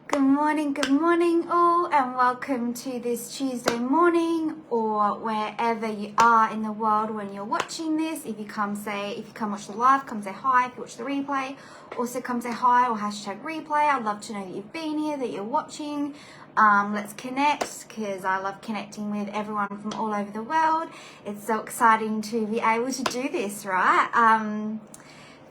Good morning all, and welcome to this Tuesday morning, or wherever you are in the world when you're watching this. If you come watch the live, come say hi. If you watch the replay, also come say hi or hashtag replay. I'd love to know that you've been here, that you're watching. Let's connect, because I love connecting with everyone from all over the world. It's so exciting to be able to do this, right?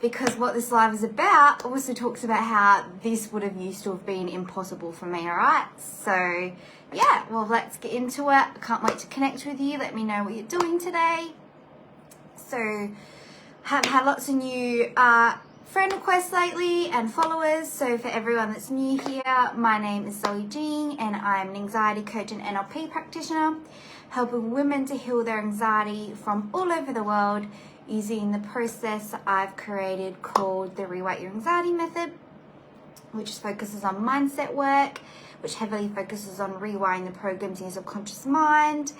Because what this live is about also talks about how this would have used to have been impossible for me, alright? So, yeah, well, let's get into it. I can't wait to connect with you. Let me know what you're doing today. So, have had lots of new friend requests lately and followers. So, for everyone that's new here, my name is Zoe Jean, and I'm an anxiety coach and NLP practitioner, helping women to heal their anxiety from all over the world, using the process I've created called the Rewrite Your Anxiety method, which focuses on mindset work, which heavily focuses on rewiring the programs in your subconscious mind.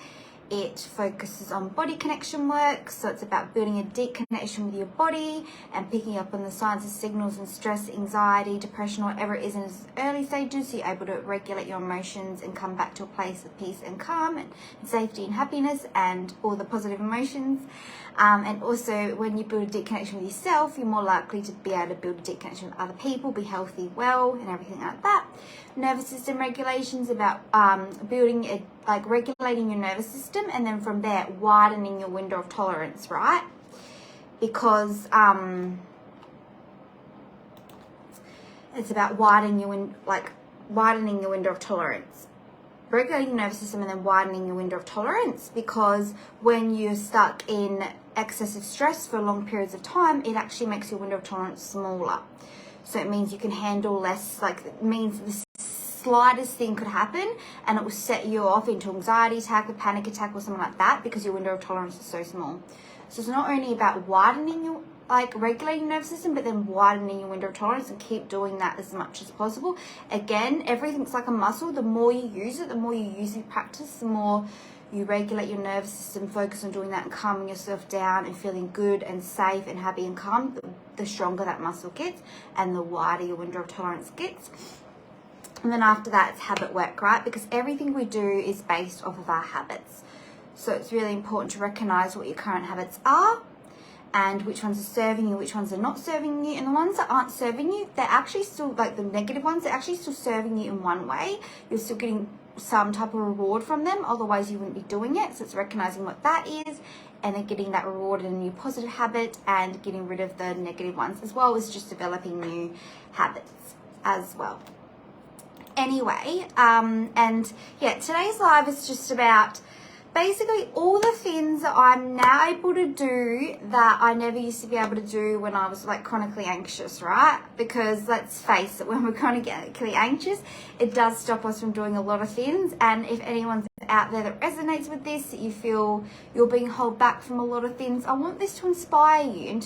It focuses on body connection work, so it's about building a deep connection with your body and picking up on the signs and signals and stress, anxiety, depression, whatever it is in its early stages, so you're able to regulate your emotions and come back to a place of peace and calm and safety and happiness and all the positive emotions. And also, when you build a deep connection with yourself, you're more likely to be able to build a deep connection with other people, be healthy, well, and everything like that. Nervous system regulations about regulating your nervous system, and then from there widening your window of tolerance, right? Because it's about widening your window of tolerance. Regulating your nervous system and then widening your window of tolerance, because when you're stuck in excessive stress for long periods of time, it actually makes your window of tolerance smaller. So it means you can handle less, it means the slightest thing could happen and it will set you off into anxiety attack, a panic attack or something like that, because your window of tolerance is so small. So it's not only about widening your regulating your nervous system, but then widening your window of tolerance, and keep doing that as much as possible. Again, everything's like a muscle. The more you use it, the more you use it, practice, the more you regulate your nervous system, focus on doing that and calming yourself down and feeling good and safe and happy and calm, the stronger that muscle gets and the wider your window of tolerance gets. And then after that, it's habit work, right? Because everything we do is based off of our habits. So it's really important to recognize what your current habits are and which ones are serving you, which ones are not serving you. And the ones that aren't serving you, they're actually still, the negative ones, they're actually still serving you in one way. You're still getting some type of reward from them, otherwise you wouldn't be doing it. So it's recognizing what that is and then getting that reward in a new positive habit and getting rid of the negative ones, as well as just developing new habits as well. Anyway, and yeah, today's live is just about basically all the things that I'm now able to do that I never used to be able to do when I was chronically anxious, right? Because let's face it, when we're chronically anxious, it does stop us from doing a lot of things. And if anyone's out there that resonates with this, that you feel you're being held back from a lot of things, I want this to inspire you and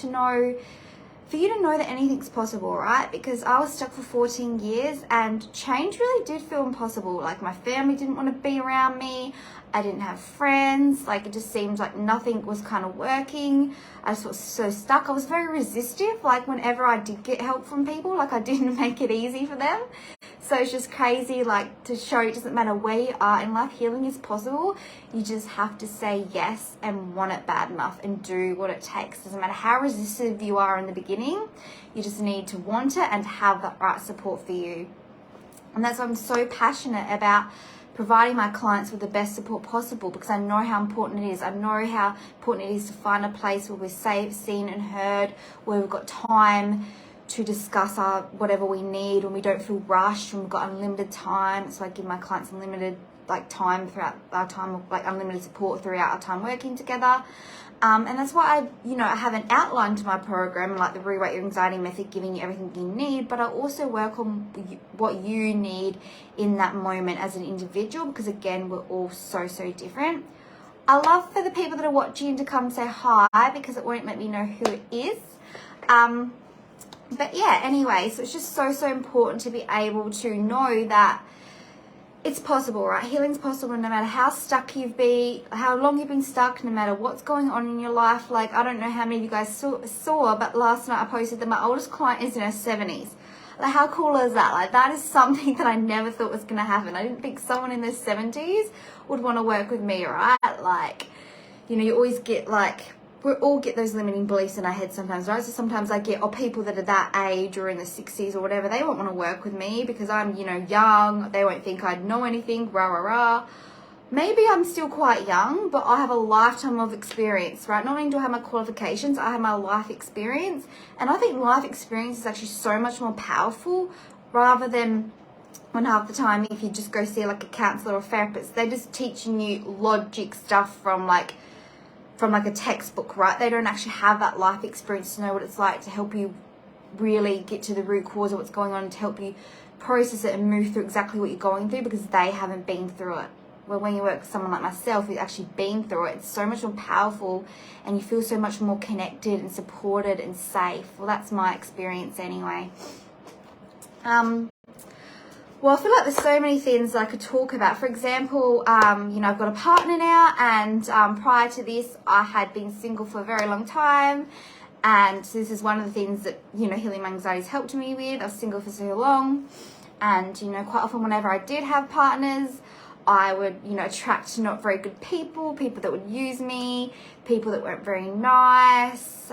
for you to know that anything's possible, right? Because I was stuck for 14 years and change really did feel impossible. My family didn't want to be around me. I didn't have friends. It just seemed like nothing was kind of working. I just was so stuck. I was very resistive. Whenever I did get help from people, I didn't make it easy for them. So it's just crazy, to show it doesn't matter where you are in life, healing is possible. You just have to say yes and want it bad enough and do what it takes. Doesn't matter how resistive you are in the beginning, you just need to want it and have that right support for you. And that's why I'm so passionate about providing my clients with the best support possible, because I know how important it is. I know how important it is to find a place where we're safe, seen and heard, where we've got time to discuss whatever we need, when we don't feel rushed, when we've got unlimited time. So I give my clients unlimited time throughout our time, unlimited support throughout our time working together. And that's why I have an outline to my program, the Rewrite Your Anxiety method, giving you everything you need, but I also work on what you need in that moment as an individual, because again, we're all so different. I love for the people that are watching to come say hi, because it won't let me know who it is. But yeah, anyway, so it's just so important to be able to know that it's possible, right? Healing's possible no matter how stuck you've been, how long you've been stuck, no matter what's going on in your life. I don't know how many of you guys saw, but last night I posted that my oldest client is in her 70s. Like, how cool is that? Like, that is something that I never thought was going to happen. I didn't think someone in their 70s would want to work with me, right? Like, you know, you always get like, we all get those limiting beliefs in our head sometimes, right? So sometimes I get, people that are that age or in the 60s or whatever, they won't want to work with me because I'm, you know, young. They won't think I'd know anything, rah, rah, rah. Maybe I'm still quite young, but I have a lifetime of experience, right? Not only do I have my qualifications, I have my life experience. And I think life experience is actually so much more powerful rather than when half the time if you just go see like a counselor or therapist, they're just teaching you logic stuff from like a textbook, right? They don't actually have that life experience to know what it's like to help you really get to the root cause of what's going on, to help you process it and move through exactly what you're going through because they haven't been through it. Well, when you work with someone like myself who's actually been through it, it's so much more powerful and you feel so much more connected and supported and safe. Well, that's my experience anyway. Well, I feel like there's so many things I could talk about. For example, you know, I've got a partner now, and prior to this, I had been single for a very long time. And this is one of the things that, you know, Healing My Anxiety has helped me with. I was single for so long. And, you know, quite often whenever I did have partners, I would, you know, attract not very good people, people that would use me, people that weren't very nice,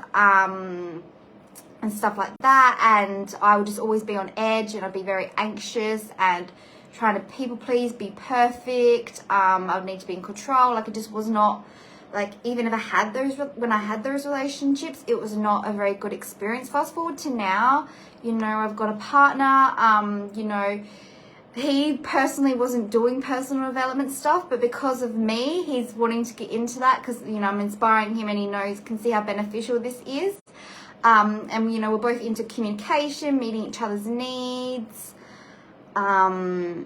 and stuff like that. And I would just always be on edge and I'd be very anxious and trying to people please, be perfect. I would need to be in control. Like, it just was not, like, even if I had those, when I had those relationships, it was not a very good experience. Fast forward to now, you know, I've got a partner, you know, he personally wasn't doing personal development stuff, but because of me, he's wanting to get into that because, you know, I'm inspiring him and he knows, can see how beneficial this is. And, you know, we're both into communication, meeting each other's needs, you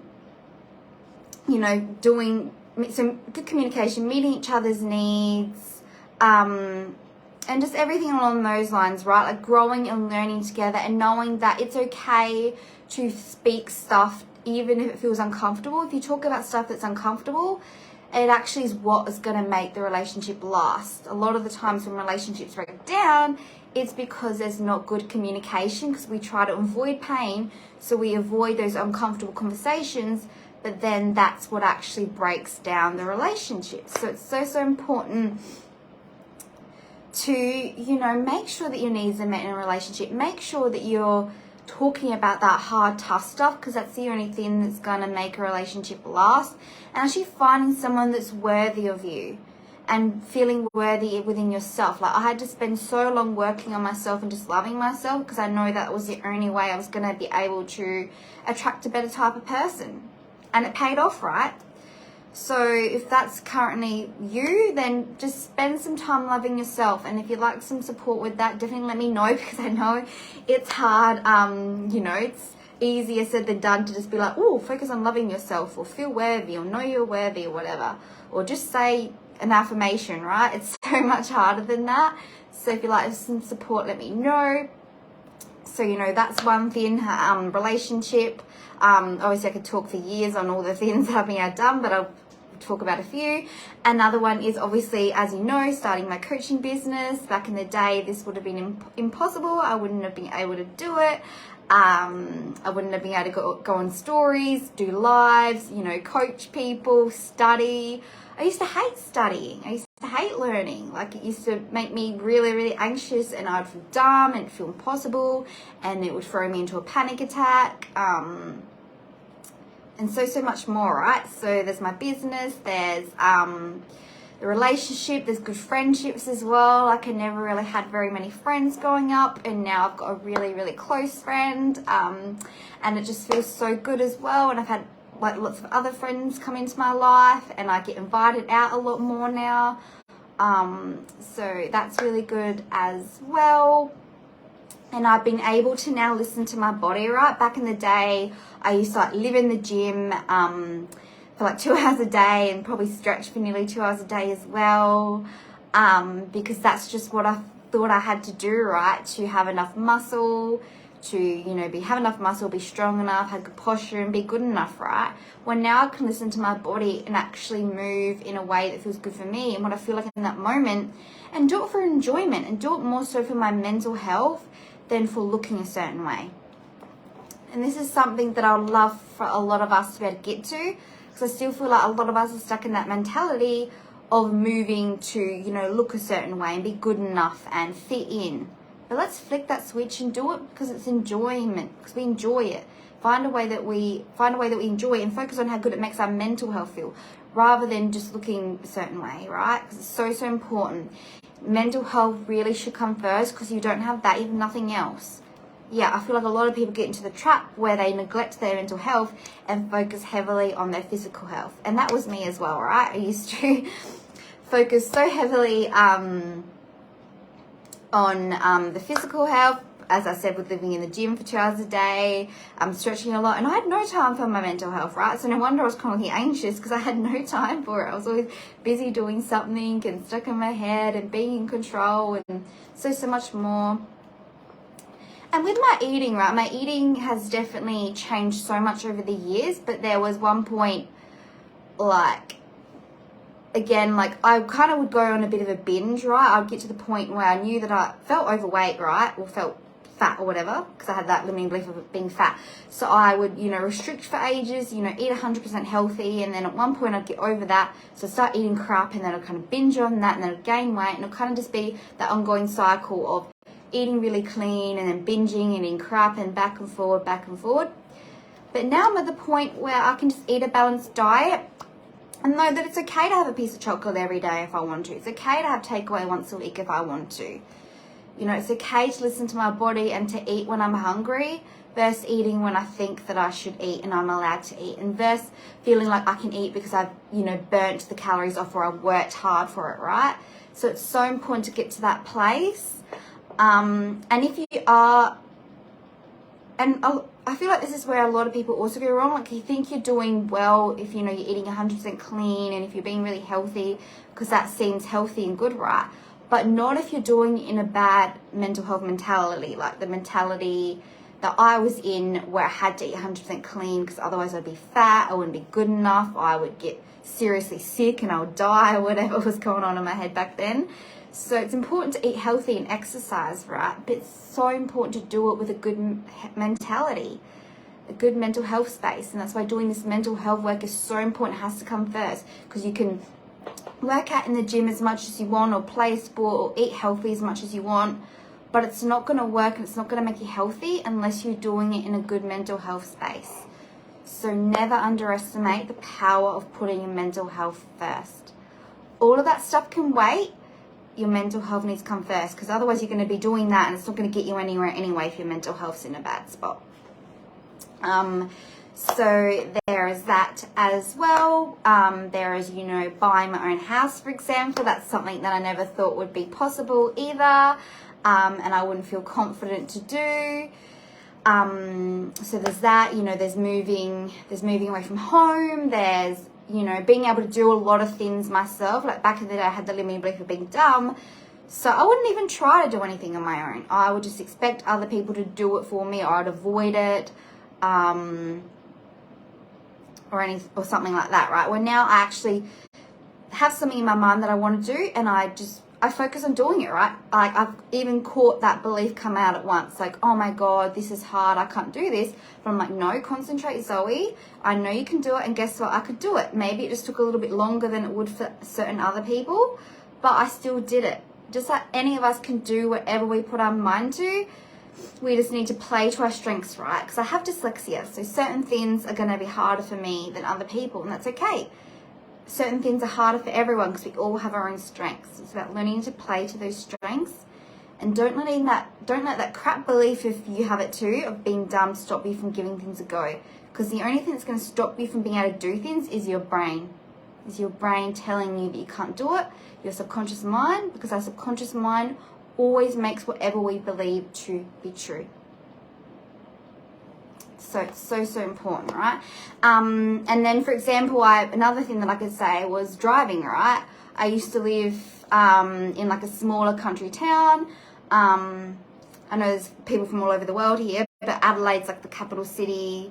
know, doing some good communication, meeting each other's needs, and just everything along those lines, right? Like growing and learning together and knowing that it's okay to speak stuff even if it feels uncomfortable. If you talk about stuff that's uncomfortable, it actually is what is going to make the relationship last. A lot of the times when relationships break down, it's because there's not good communication, because we try to avoid pain, so we avoid those uncomfortable conversations, but then that's what actually breaks down the relationship. So it's so important to, you know, make sure that your needs are met in a relationship. Make sure that you're talking about that hard, tough stuff, because that's the only thing that's going to make a relationship last. And actually finding someone that's worthy of you and feeling worthy within yourself. Like, I had to spend so long working on myself and just loving myself because I know that was the only way I was going to be able to attract a better type of person. And it paid off, right? So if that's currently you, then just spend some time loving yourself. And if you'd like some support with that, definitely let me know, because I know it's hard. You know, it's easier said than done to just be like, oh, focus on loving yourself, or feel worthy, or know you're worthy, or whatever. Or just say an affirmation, right? It's so much harder than that. So if you'd like some support, let me know. So, you know, that's one thing. Relationship. Obviously I could talk for years on all the things that I've done, but I'll talk about a few. Another one is obviously, as you know, starting my coaching business. Back in the day, this would have been impossible. I wouldn't have been able to do it. I wouldn't have been able to go on stories, do lives, you know, coach people, study. I used to hate studying. I used to hate learning. Like, it used to make me really, really anxious, and I'd feel dumb and feel impossible, and it would throw me into a panic attack. And so much more, right? So there's my business, there's the relationship, there's good friendships as well. Like, I never really had very many friends growing up, and now I've got a really, really close friend, and it just feels so good as well. And I've had like lots of other friends come into my life, and I get invited out a lot more now, so that's really good as well. And I've been able to now listen to my body, right? Back in the day, I used to like live in the gym for like 2 hours a day, and probably stretch for nearly 2 hours a day as well, because that's just what I thought I had to do, right? To have enough muscle, to, you know, have enough muscle, be strong enough, have good posture, and be good enough, right? Well, now I can listen to my body and actually move in a way that feels good for me and what I feel like in that moment, and do it for enjoyment, and do it more so for my mental health than for looking a certain way. And this is something that I would love for a lot of us to be able to get to, because I still feel like a lot of us are stuck in that mentality of moving to, you know, look a certain way and be good enough and fit in. But let's flick that switch and do it because it's enjoyment, because we enjoy it. Find a way that we enjoy it and focus on how good it makes our mental health feel, rather than just looking a certain way, right? Because it's so, so important. Mental health really should come first, because you don't have that, you have nothing else. Yeah, I feel like a lot of people get into the trap where they neglect their mental health and focus heavily on their physical health. And that was me as well, right? I used to focus so heavily on the physical health. As I said, with living in the gym for 2 hours a day, stretching a lot, and I had no time for my mental health, right? So no wonder I was chronically anxious, because I had no time for it. I was always busy doing something and stuck in my head and being in control and so much more. And with my eating, right, my eating has definitely changed so much over the years, but there was one point, like, again, like, I kind of would go on a bit of a binge, right? I'd get to the point where I knew that I felt overweight, right, or felt fat or whatever, because I had that limiting belief of it being fat. So I would, you know, restrict for ages, you know, eat 100% healthy, and then at one point I'd get over that, so I'd start eating crap, and then I'd kind of binge on that, and then I'd gain weight, and it'd kind of just be that ongoing cycle of eating really clean and then binging and eating crap and back and forward, back and forward. But now I'm at the point where I can just eat a balanced diet and know that it's okay to have a piece of chocolate every day if I want to. It's okay to have takeaway once a week if I want to. You know, it's okay to listen to my body and to eat when I'm hungry versus eating when I think that I should eat and I'm allowed to eat, and versus feeling like I can eat because I've, you know, burnt the calories off or I've worked hard for it, right? So it's so important to get to that place. And if you are, and I feel like this is where a lot of people also go wrong. Like, you think you're doing well if, you know, you're eating 100% clean and if you're being really healthy, because that seems healthy and good, right? But not if you're doing it in a bad mental health mentality, like the mentality that I was in, where I had to eat 100% clean because otherwise I'd be fat, I wouldn't be good enough, I would get seriously sick and I would die, or whatever was going on in my head back then. So it's important to eat healthy and exercise, right? But it's so important to do it with a good mentality, a good mental health space. And that's why doing this mental health work is so important. It has to come first, because you can work out in the gym as much as you want, or play a sport, or eat healthy as much as you want, but it's not going to work and it's not going to make you healthy unless you're doing it in a good mental health space. So never underestimate the power of putting your mental health first. All of that stuff can wait. Your mental health needs to come first, because otherwise you're going to be doing that and it's not going to get you anywhere anyway if your mental health's in a bad spot. So there is that as well. There is, you know, buying my own house, for example. That's something that I never thought would be possible either, and I wouldn't feel confident to do. So there's that, you know, there's moving away from home, there's, you know, being able to do a lot of things myself. Like back in the day, I had the limiting belief of being dumb, so I wouldn't even try to do anything on my own. I would just expect other people to do it for me, or I'd avoid it, or something like that, right? Where now I actually have something in my mind that I want to do, and I focus on doing it, right? Like, I've even caught that belief come out at once, like, oh my God, this is hard, I can't do this. But I'm like, no, concentrate, Zoe. I know you can do it, and guess what? I could do it. Maybe it just took a little bit longer than it would for certain other people, but I still did it. Just like any of us can do whatever we put our mind to. We just need to play to our strengths, right? Because I have dyslexia, so certain things are going to be harder for me than other people, and that's okay. Certain things are harder for everyone because we all have our own strengths. It's about learning to play to those strengths, and don't let that crap belief, if you have it too, of being dumb stop you from giving things a go. Because the only thing that's going to stop you from being able to do things is your brain. Is your brain telling you that you can't do it, your subconscious mind, because our subconscious mind always makes whatever we believe to be true. So it's so important, right? And then, for example, another thing that I could say was driving, right? I used to live in like a smaller country town. I know there's people from all over the world here, but Adelaide's like the capital city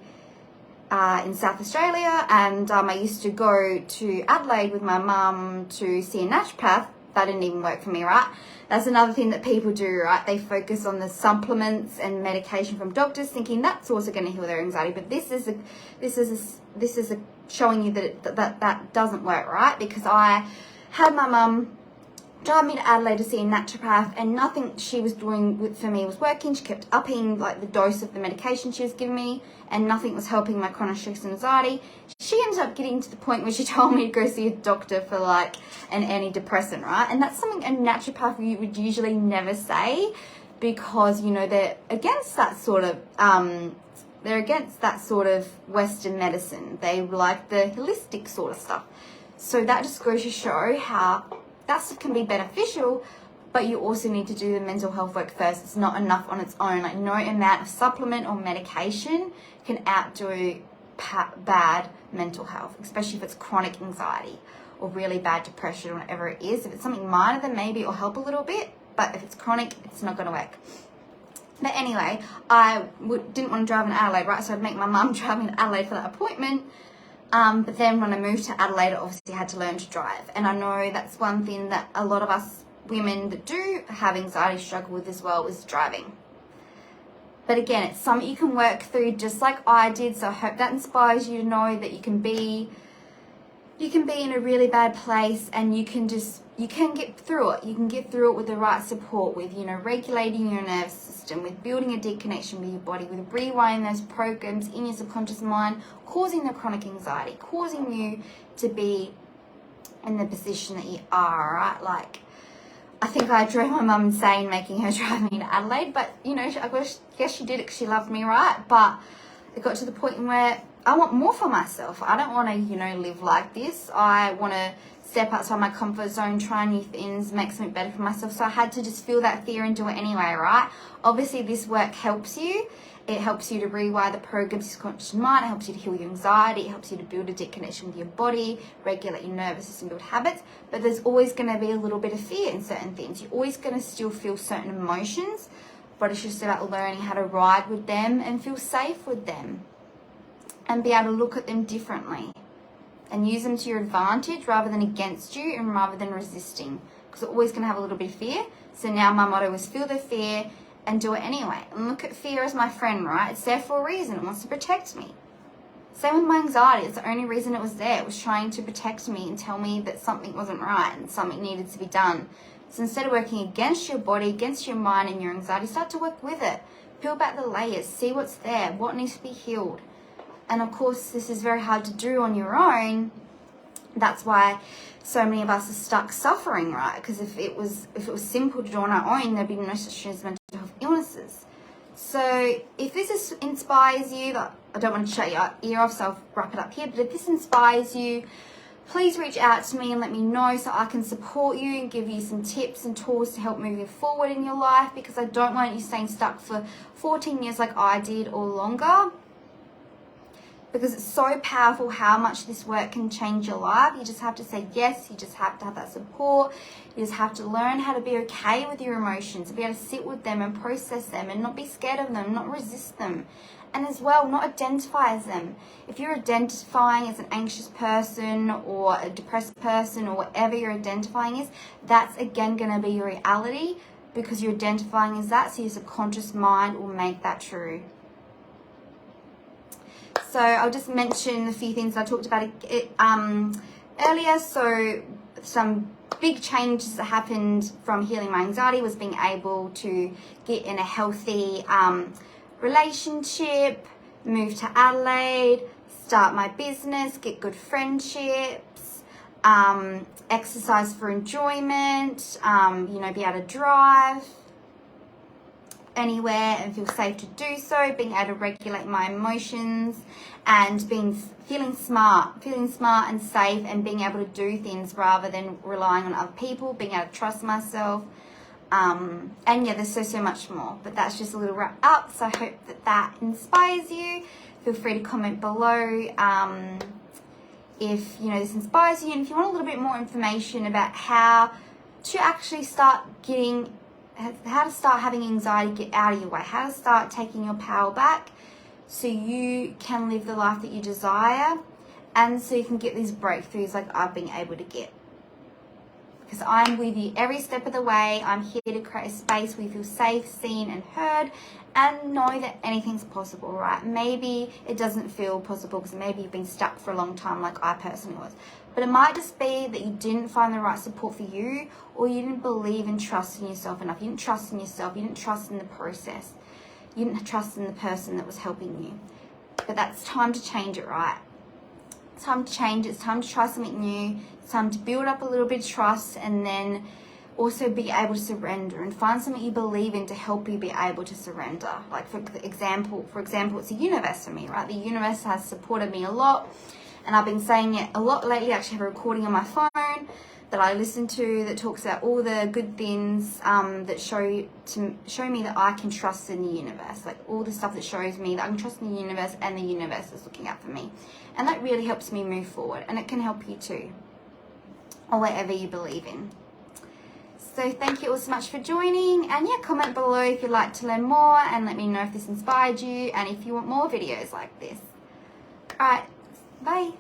in South Australia, and I used to go to Adelaide with my mum to see a naturopath that didn't even work for me, right? That's another thing that people do, right? They focus on the supplements and medication from doctors, thinking that's also going to heal their anxiety. But this is showing you that that doesn't work, right? Because I had my mum drive me to Adelaide to see a naturopath, and nothing she was doing for me was working. She kept upping like the dose of the medication she was giving me, and nothing was helping my chronic stress and anxiety. She ended up getting to the point where she told me to go see a doctor for like an antidepressant, right? And that's something a naturopath would usually never say, because you know they're against that sort of Western medicine. They like the holistic sort of stuff. So that just goes to show how that stuff can be beneficial, but you also need to do the mental health work first. It's not enough on its own. Like, no amount of supplement or medication can outdo bad mental health, especially if it's chronic anxiety or really bad depression or whatever it is. If it's something minor, then maybe it'll help a little bit, but if it's chronic, it's not going to work. But anyway, I didn't want to drive in Adelaide, right? So I'd make my mum drive me to Adelaide for that appointment. But then when I moved to Adelaide, I obviously had to learn to drive. And I know that's one thing that a lot of us women that do have anxiety struggle with as well, is driving. But again, it's something you can work through just like I did. So I hope that inspires you to know that you can be in a really bad place, and you can get through it. You can get through it with the right support, with, you know, regulating your nervous system, with building a deep connection with your body, with rewinding those programs in your subconscious mind, causing the chronic anxiety, causing you to be in the position that you are, right? Like, I think I drove my mum insane making her drive me to Adelaide, but, you know, I guess she did it because she loved me, right? But it got to the point where I want more for myself. I don't want to, you know, live like this. I want to step outside my comfort zone, try new things, make something better for myself. So I had to just feel that fear and do it anyway, right? Obviously, this work helps you. It helps you to rewire the programs, your conscious mind. It helps you to heal your anxiety. It helps you to build a deep connection with your body, regulate your nervous system, build habits. But there's always going to be a little bit of fear in certain things. You're always going to still feel certain emotions, but it's just about learning how to ride with them and feel safe with them, and be able to look at them differently and use them to your advantage rather than against you, and rather than resisting, because we're always going to have a little bit of fear. So now my motto is feel the fear and do it anyway. And look at fear as my friend, right? It's there for a reason. It wants to protect me. Same with my anxiety. It's the only reason it was there. It was trying to protect me and tell me that something wasn't right and something needed to be done. So instead of working against your body, against your mind and your anxiety, start to work with it. Peel back the layers. See what's there. What needs to be healed. And of course, this is very hard to do on your own. That's why so many of us are stuck suffering, right? Because if it was simple to do on our own, there'd be no such thing as mental health illnesses. So if this inspires you, I don't want to shut your ear off, so I'll wrap it up here. But if this inspires you, please reach out to me and let me know so I can support you and give you some tips and tools to help move you forward in your life, because I don't want you staying stuck for 14 years like I did or longer. Because it's so powerful how much this work can change your life. You just have to say yes. You just have to have that support. You just have to learn how to be okay with your emotions, to be able to sit with them and process them and not be scared of them, not resist them. And as well, not identify as them. If you're identifying as an anxious person or a depressed person or whatever you're identifying as, that's again going to be your reality, because you're identifying as that. So your subconscious mind will make that true. So I'll just mention a few things I talked about earlier. So some big changes that happened from healing my anxiety was being able to get in a healthy relationship, move to Adelaide, start my business, get good friendships, exercise for enjoyment, you know, be able to drive anywhere and feel safe to do so, being able to regulate my emotions, and feeling smart and safe, and being able to do things rather than relying on other people, being able to trust myself, and yeah, there's so much more, but that's just a little wrap up. So I hope that inspires you. Feel free to comment below if, you know, this inspires you, and if you want a little bit more information about how to actually start having anxiety get out of your way, how to start taking your power back so you can live the life that you desire, and so you can get these breakthroughs like I've been able to get. because I'm with you every step of the way. I'm here to create a space where you feel safe, seen and heard, and know that anything's possible, right? Maybe it doesn't feel possible because maybe you've been stuck for a long time like I personally was. But it might just be that you didn't find the right support for you, or you didn't believe and trust in yourself enough. You didn't trust in yourself. You didn't trust in the process. You didn't trust in the person that was helping you. But that's time to change it, right? It's time to change it. It's time to try something new. It's time to build up a little bit of trust, and then also be able to surrender and find something you believe in to help you be able to surrender. Like for example, it's the universe for me, right? The universe has supported me a lot, and I've been saying it a lot lately. I actually have a recording on my phone that I listen to that talks about all the good things that show me that I can trust in the universe, like all the stuff that shows me that I can trust in the universe and the universe is looking out for me. And that really helps me move forward, and it can help you too, or whatever you believe in. So thank you all so much for joining, and yeah, comment below if you'd like to learn more, and let me know if this inspired you and if you want more videos like this. Alright, bye.